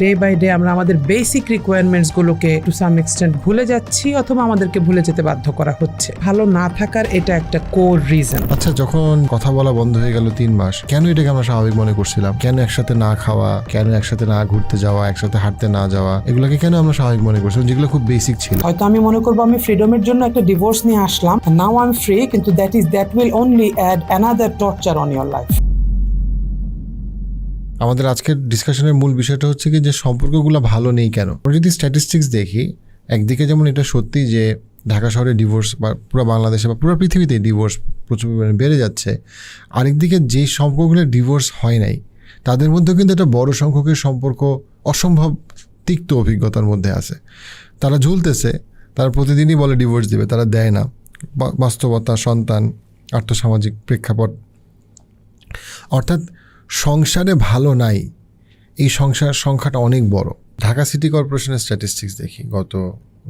Day by day আমরা আমাদের basic রিকোয়ারমেন্টসগুলোকে to some extent ভুলে যাচ্ছি অথবা আমাদেরকে ভুলে যেতে বাধ্য করা হচ্ছে। ভালো না থাকার এটা একটা কোর রিজন। আচ্ছা, যখন কথা বলা বন্ধ হয়ে গেল 3 মাস, কেন এটাকে আমরা স্বাভাবিক মনে করছিলাম? কেন একসাথে না খাওয়া, কেন একসাথে না ঘুরতে যাওয়া, একসাথে হাঁটতে না যাওয়া, এগুলোকে কেন আমরা স্বাভাবিক মনে করছিলাম, যেগুলো খুব বেসিক ছিল? হয়তো আমি মনে করবো আমি ফ্রিডমের জন্য একটা ডিভোর্স নিয়ে আসলাম, নাও আই এম ফ্রি, কিন্তু that will only add another torture on your life. আমাদের আজকের ডিসকাশনের মূল বিষয়টা হচ্ছে কি, যে সম্পর্কগুলো ভালো নেই কেন। আমরা যদি স্ট্যাটিস্টিক্স দেখি, একদিকে যেমন এটা সত্যি যে ঢাকা শহরে ডিভোর্স বা পুরো বাংলাদেশে বা পুরো পৃথিবীতে ডিভোর্স প্রচুর পরিমাণে বেড়ে যাচ্ছে। আরেকদিকে যে সম্পর্কগুলো ডিভোর্স হয় নাই তাদের মধ্যেও কিন্তু একটা বড় সংখ্যকের সম্পর্ক অসম্ভব তিক্ত অভিজ্ঞতার মধ্যে আছে। তারা ঝুলতেছে, তারা প্রতিদিনই বলে ডিভোর্স দেবে, তারা দেয় না। বাস্তবতা, সন্তান, আর্থসামাজিক প্রেক্ষাপট, অর্থাৎ সংসারে ভালো নাই, এই সংখ্যাটা অনেক বড়। ঢাকা সিটি কর্পোরেশনের স্ট্যাটিস্টিক্স দেখি গত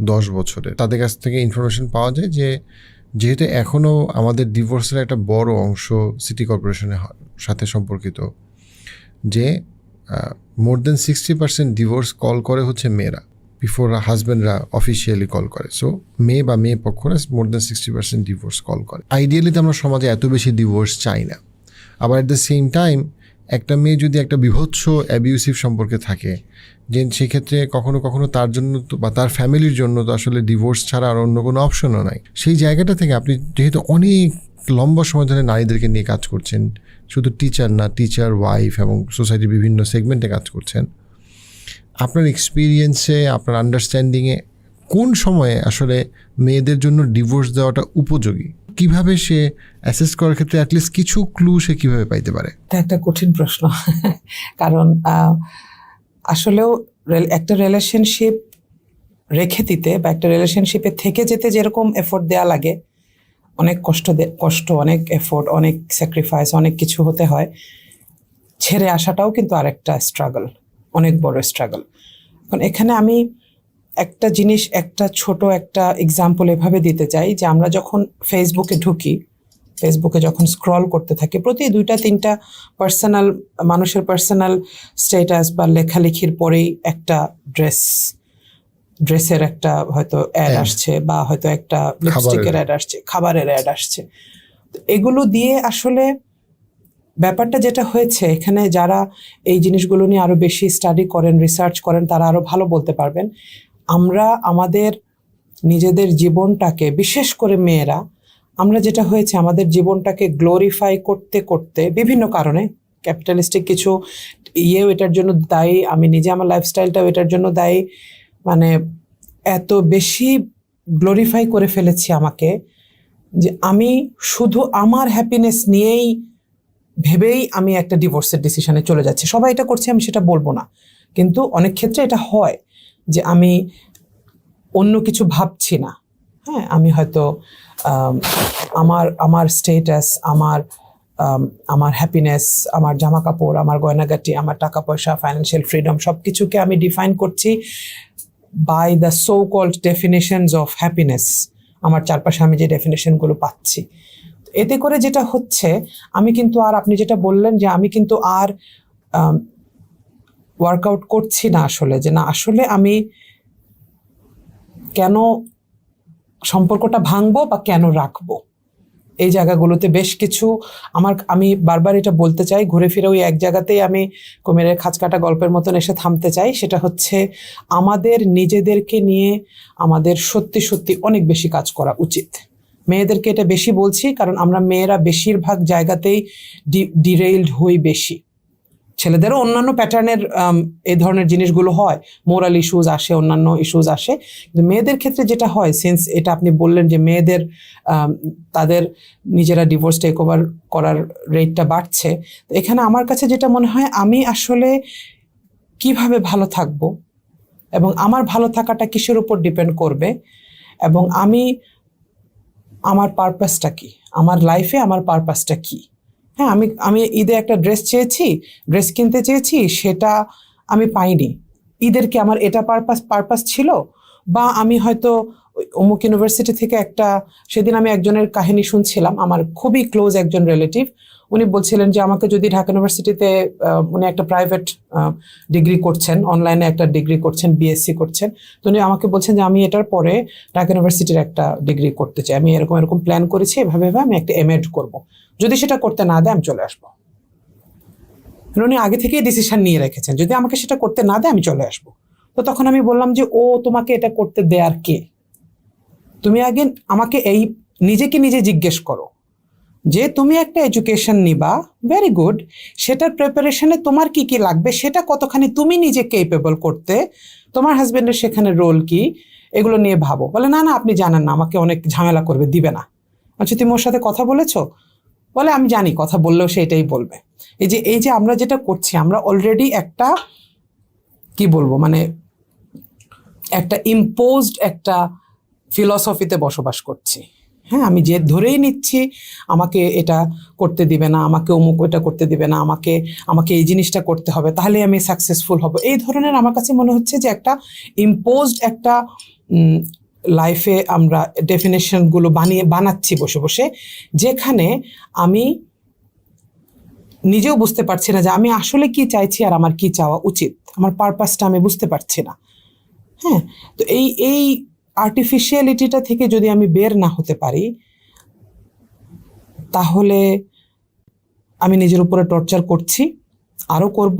10 বছরে, তাদের কাছ থেকে ইনফরমেশন পাওয়া যায় যে যেহেতু এখনও আমাদের ডিভোর্সের একটা বড় অংশ সিটি কর্পোরেশনের সাথে সম্পর্কিত, যে মোর দেন 60% ডিভোর্স কল করে হচ্ছে মেয়েরা, বিফোর হাজব্যান্ডরা অফিসিয়ালি কল করে। সো মেয়ে পক্ষরা মোর দেন 60% ডিভোর্স কল করে। আইডিয়ালি তো আমরা সমাজে এত বেশি ডিভোর্স চাই না। আবার অ্যাট দ্য সেম টাইম একটা মেয়ে যদি একটা বিভৎস অ্যাবিউসিভ সম্পর্কে থাকে, যে সেক্ষেত্রে কখনো কখনো তার জন্য তো বা তার ফ্যামিলির জন্য তো আসলে ডিভোর্স ছাড়া আর অন্য কোনো অপশনও নাই। সেই জায়গাটা থেকে আপনি যেহেতু অনেক লম্বা সময় ধরে নারীদেরকে নিয়ে কাজ করছেন, শুধু টিচার না, টিচার, ওয়াইফ এবং সোসাইটির বিভিন্ন সেগমেন্টে কাজ করছেন, আপনার এক্সপিরিয়েন্সে, আপনার আন্ডারস্ট্যান্ডিংয়ে কোন সময়ে আসলে মেয়েদের জন্য ডিভোর্স দেওয়াটা উপযোগী? কিভাবে সে অ্যাসেস করার ক্ষেত্রে অ্যাটলিস্ট কিছু ক্লু সে কিভাবে পাইতে পারে? এটা একটা কঠিন প্রশ্ন, কারণ আসলেও একটা রিলেশনশিপ রেখে দিতে বা একটা রিলেশনশিপে থেকে যেতে যেরকম এফোর্ট দেওয়া লাগে, অনেক কষ্ট, অনেক এফোর্ট, অনেক স্যাক্রিফাইস, অনেক কিছু হতে হয়, ছেড়ে আসাটাও কিন্তু আরেকটা স্ট্রাগল, অনেক বড় স্ট্রাগল। এখন এখানে আমি একটা জিনিস, একটা ছোট একটা এক্সাম্পল এভাবে দিতে চাই যে আমরা যখন ফেসবুকে ঢুকি, ফেসবুকে যখন স্ক্রল করতে থাকি, প্রতি 2-3টা মানুষের পার্সোনাল স্ট্যাটাস বা লেখালেখির পরেই একটা ড্রেসের একটা হয়তো অ্যাড আসছে, বা হয়তো একটা লিপস্টিকের অ্যাড আসছে, খাবারের অ্যাড আসছে। এগুলো দিয়ে আসলে ব্যাপারটা যেটা হয়েছে, এখানে যারা এই জিনিসগুলো নিয়ে আরো বেশি স্টাডি করেন, রিসার্চ করেন, তারা আরো ভালো বলতে পারবেন। আমরা আমাদের নিজেদের জীবনটাকে, বিশেষ করে মেয়েরা, আমরা যেটা হয়েছে আমাদের জীবনটাকে গ্লোরিফাই করতে করতে বিভিন্ন কারণে, ক্যাপিটালিস্টিক কিছু এটার জন্য দায়ী, আমি নিজে আমার লাইফস্টাইলটাও এটার জন্য দায়ী, মানে এত বেশি গ্লোরিফাই করে ফেলেছি আমাকে, যে আমি শুধু আমার হ্যাপিনেস নিয়েই ভেবেই আমি একটা ডিভোর্সের ডিসিশনে চলে যাচ্ছি। সবাই এটা করছে, আমি সেটা বলবো না, কিন্তু অনেক ক্ষেত্রে এটা হয় যে আমি অন্য কিছু ভাবছি না। হ্যাঁ, আমি হয়তো আমার স্টেটাস, আমার হ্যাপিনেস, আমার জামা কাপড়, আমার গয়নাগাটি, আমার টাকা পয়সা, ফাইন্যান্সিয়াল ফ্রিডম, সব কিছুকে আমি ডিফাইন করছি by the so called definitions of happiness. আমার চারপাশে আমি যে ডেফিনেশনগুলো পাচ্ছি, এতে করে যেটা হচ্ছে, আমি কিন্তু আর, আপনি যেটা বললেন যে আমি কিন্তু আর ওয়ার্কআউট করছি না আসলে, যে না আসলে আমি কেন সম্পর্কটা ভাঙবো বা কেন রাখবো, এই জায়গাগুলোতে বেশ কিছু আমি বারবার এটা বলতে চাই, ঘুরে ফিরে ওই এক জায়গাতেই আমি কুমিরের খাঁচকাটা গল্পের মতন এসে থামতে চাই। সেটা হচ্ছে আমাদের নিজেদেরকে নিয়ে আমাদের সত্যি সত্যি অনেক বেশি কাজ করা উচিত। মেয়েদেরকে এটা বেশি বলছি কারণ আমরা মেয়েরা বেশিরভাগ জায়গাতেই ডিরেইলড হই বেশি। ছেলেদেরও অন্যান্য প্যাটার্নের এই ধরনের জিনিসগুলো হয়, মোরাল ইস্যুজ আসে, অন্যান্য ইস্যুজ আসে, কিন্তু মেয়েদের ক্ষেত্রে যেটা হয়, সিন্স এটা আপনি বললেন যে মেয়েদের তাদের নিজেরা ডিভোর্স টেক ওভার করার রেটটা বাড়ছে, তো এখানে আমার কাছে যেটা মনে হয়, আমি আসলে কিভাবে ভালো থাকবো এবং আমার ভালো থাকাটা কিসের উপর ডিপেন্ড করবে, এবং আমার পারপাসটা কি, আমার লাইফে আমার পারপাসটা কি। হ্যাঁ, আমি ঈদে একটা ড্রেস কিনতে চেয়েছি, সেটা আমি পাইনি। ঈদের কি আমার এটা পারপাস ছিল, বা আমি হয়তো অমুক ইউনিভার্সিটি থেকে একটা, সেদিন আমি একজনের কাহিনী শুনছিলাম, আমার খুবই ক্লোজ একজন রিলেটিভ, উনি বলছিলেন যে আমাকে যদি ঢাকা ইউনিভার্সিটিতে উনি একটা প্রাইভেট ডিগ্রি করছেন, অনলাইনে একটা ডিগ্রি করছেন, বিএসসি করছেন, তো উনি আমাকে বলছেন যে আমি এটার পরে ঢাকা ইউনিভার্সিটির একটা ডিগ্রি করতে চাই, আমি এরকম এরকম প্ল্যান করেছি, এভাবে আমি একটা এমএড করব, যদি সেটা করতে না দেয় আমি চলে আসবো। উনি আগে থেকেই ডিসিশন নিয়ে রেখেছেন, যদি আমাকে সেটা করতে না দেয় আমি চলে আসবো। তো তখন আমি বললাম যে ও তোমাকে এটা করতে দেয়ার কে? তুমি আগে আমাকে এই নিজেকে নিজে জিজ্ঞেস করো যে তুমি একটা এডুকেশন নিবা, ভেরি গুড, সেটার প্রিপারেশনে তোমার কি কি লাগবে, সেটা কতখানি তুমি নিজে কেপেবল করতে, তোমার হাজবেন্ডের সেখানে রোল কি, এগুলো নিয়ে ভাবো। বলে না না আপনি জানেন না, আমাকে অনেক ঝামেলা করবে, দিবে না। আচ্ছা তুমি ওর সাথে কথা বলেছো? বলে আমি জানি, কথা বললেও সে এটাই বলবে। এই যে আমরা যেটা করছি, আমরা অলরেডি একটা কি বলবো, মানে একটা ইম্পোজড একটা ফিলসফিতে বসবাস করছি। হ্যাঁ, আমি যে ধরেই নিচ্ছি আমাকে এটা করতে দিবে না, আমাকে অমুক এটা করতে দিবে না, আমাকে এই জিনিসটা করতে হবে, তাহলে আমি সাকসেসফুল হব, এই ধরনের আমার কাছে মনে হচ্ছে যে একটা ইম্পোজড একটা লাইফে আমরা ডেফিনেশনগুলো বানাচ্ছি বসে বসে, যেখানে আমি নিজেও বুঝতে পারছি না যে আমি আসলে কি চাইছি আর আমার কি চাওয়া উচিত, আমার পারপাসটা আমি বুঝতে পারছি না। হ্যাঁ, তো এই আর্টিফিশিয়ালিটিটা থেকে যদি আমি বের না হতে পারি, তাহলে আমি নিজের উপরে টর্চার করছি, আরও করব।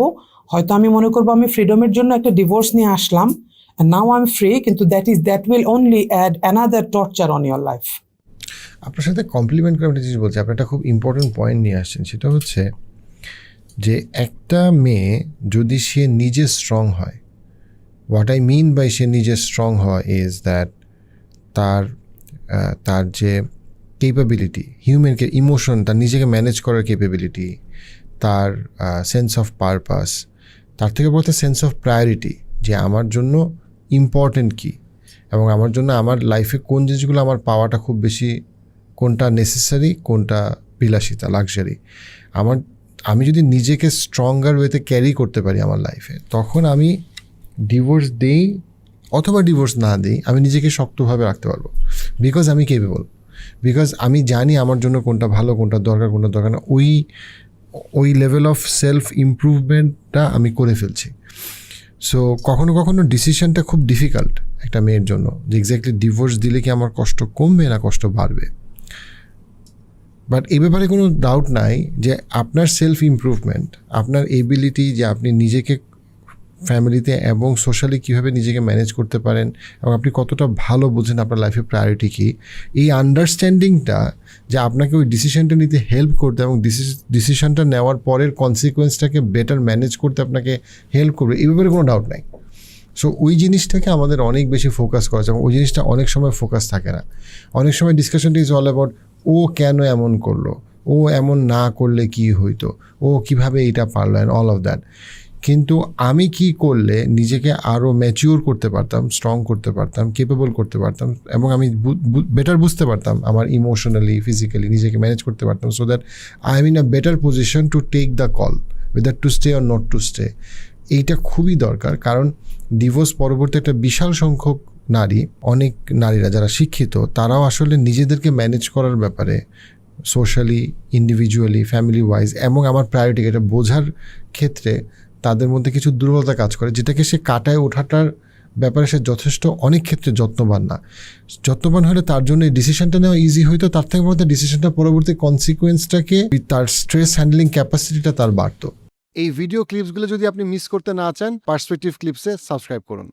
হয়তো আমি মনে করবো আমি ফ্রিডমের জন্য একটা ডিভোর্স নিয়ে আসলাম, নাও আই এম ফ্রি, কিন্তু that will only add another torture on your life. আপনার সাথে কমপ্লিমেন্ট করে একটা জিনিস বলছি, আপনি একটা খুব ইম্পর্টেন্ট পয়েন্ট নিয়ে আসছেন, সেটা হচ্ছে যে একটা মেয়ে যদি সে নিজে স্ট্রং হয়, হোয়াট আই মিন বাই সে নিজে স্ট্রং হয় ইজ দ্যাট তার যে কেপাবিলিটি, হিউম্যানকে ইমোশন, তার নিজেকে ম্যানেজ করার কেপাবিলিটি, তার সেন্স অফ পারপাস, তার থেকে বলতে সেন্স অফ প্রায়োরিটি, যে আমার জন্য ইম্পর্টেন্ট কী এবং আমার জন্য আমার লাইফে কোন জিনিসগুলো আমার পাওয়াটা খুব বেশি, কোনটা নেসেসারি, কোনটা বিলাসিতা, লাক্সারি। আমি যদি নিজেকে স্ট্রঙ্গার ওয়েতে ক্যারি করতে পারি আমার লাইফে, তখন আমি ডিভোর্স দেই অথবা ডিভোর্স না দিই, আমি নিজেকে শক্তভাবে রাখতে পারবো, বিকজ আমি কেপেবল, বিকজ আমি জানি আমার জন্য কোনটা ভালো, কোনটা দরকার না, ওই লেভেল অফ সেলফ ইমপ্রুভমেন্টটা আমি করে ফেলছি। সো কখনো কখনো ডিসিশনটা খুব ডিফিকাল্ট একটা মেয়ের জন্য, যে এক্স্যাক্টলি ডিভোর্স দিলে কি আমার কষ্ট কমবে না কষ্ট বাড়বে। বাট এই ব্যাপারে কোনো ডাউট নাই যে আপনার সেলফ ইমপ্রুভমেন্ট, আপনার এবিলিটি, যে আপনি নিজেকে ফ্যামিলিতে এবং সোশ্যালি কীভাবে নিজেকে ম্যানেজ করতে পারেন এবং আপনি কতটা ভালো বোঝেন আপনার লাইফে প্রায়োরিটি কী, এই আন্ডারস্ট্যান্ডিংটা যে আপনাকে ওই ডিসিশনটা নিতে হেল্প করতে এবং ডিসিশনটা নেওয়ার পরের কনসিকোয়েন্সটাকে বেটার ম্যানেজ করতে আপনাকে হেল্প করবে, এই ব্যাপারে কোনো ডাউট নাই। সো ওই জিনিসটাকে আমাদের অনেক বেশি ফোকাস করা যায় এবং ওই জিনিসটা অনেক সময় ফোকাস থাকে না। অনেক সময় ডিসকাশনটা ইজ অল অ্যাবাউট ও কেন এমন করলো, ও এমন না করলে কি হইতো, ও কিভাবে এটা পারলো, অ্যান্ড অল অফ দ্যাট। কিন্তু আমি কি করলে নিজেকে আরও ম্যাচিওর করতে পারতাম, স্ট্রং করতে পারতাম, কেপেবল করতে পারতাম এবং আমি বেটার বুঝতে পারতাম আমার ইমোশনালি, ফিজিক্যালি নিজেকে ম্যানেজ করতে পারতাম, so that I am in a better position to take the call whether to stay or not to stay. এইটা খুবই দরকার, কারণ ডিভোর্স পরবর্তী একটা বিশাল সংখ্যক অনেক নারীরা যারা শিক্ষিত, তারাও আসলে নিজেদেরকে ম্যানেজ করার ব্যাপারে সোশ্যালি, ইন্ডিভিজুয়ালি, ফ্যামিলি ওয়াইজ এবং আমার প্রায়োরিটি এটা বোঝার ক্ষেত্রে তাদের মধ্যে কিছু দুর্বলতা কাজ করে, যেটাকে সে কাটায় ওঠাটার ব্যাপারে সে যথেষ্ট অনেক ক্ষেত্রে যত্নবান না। যত্নবান হলে তার জন্য এই ডিসিশনটা নেওয়া ইজি হইতো, তার থেকে বলতে ডিসিশনটা পরবর্তী কনসিকুয়েন্সটাকে, তার স্ট্রেস হ্যান্ডলিং ক্যাপাসিটিটা তার বাড়তো। এই ভিডিও ক্লিপসগুলো যদি আপনি মিস করতে না চান, পার্সপেক্টিভ ক্লিপসে সাবস্ক্রাইব করুন।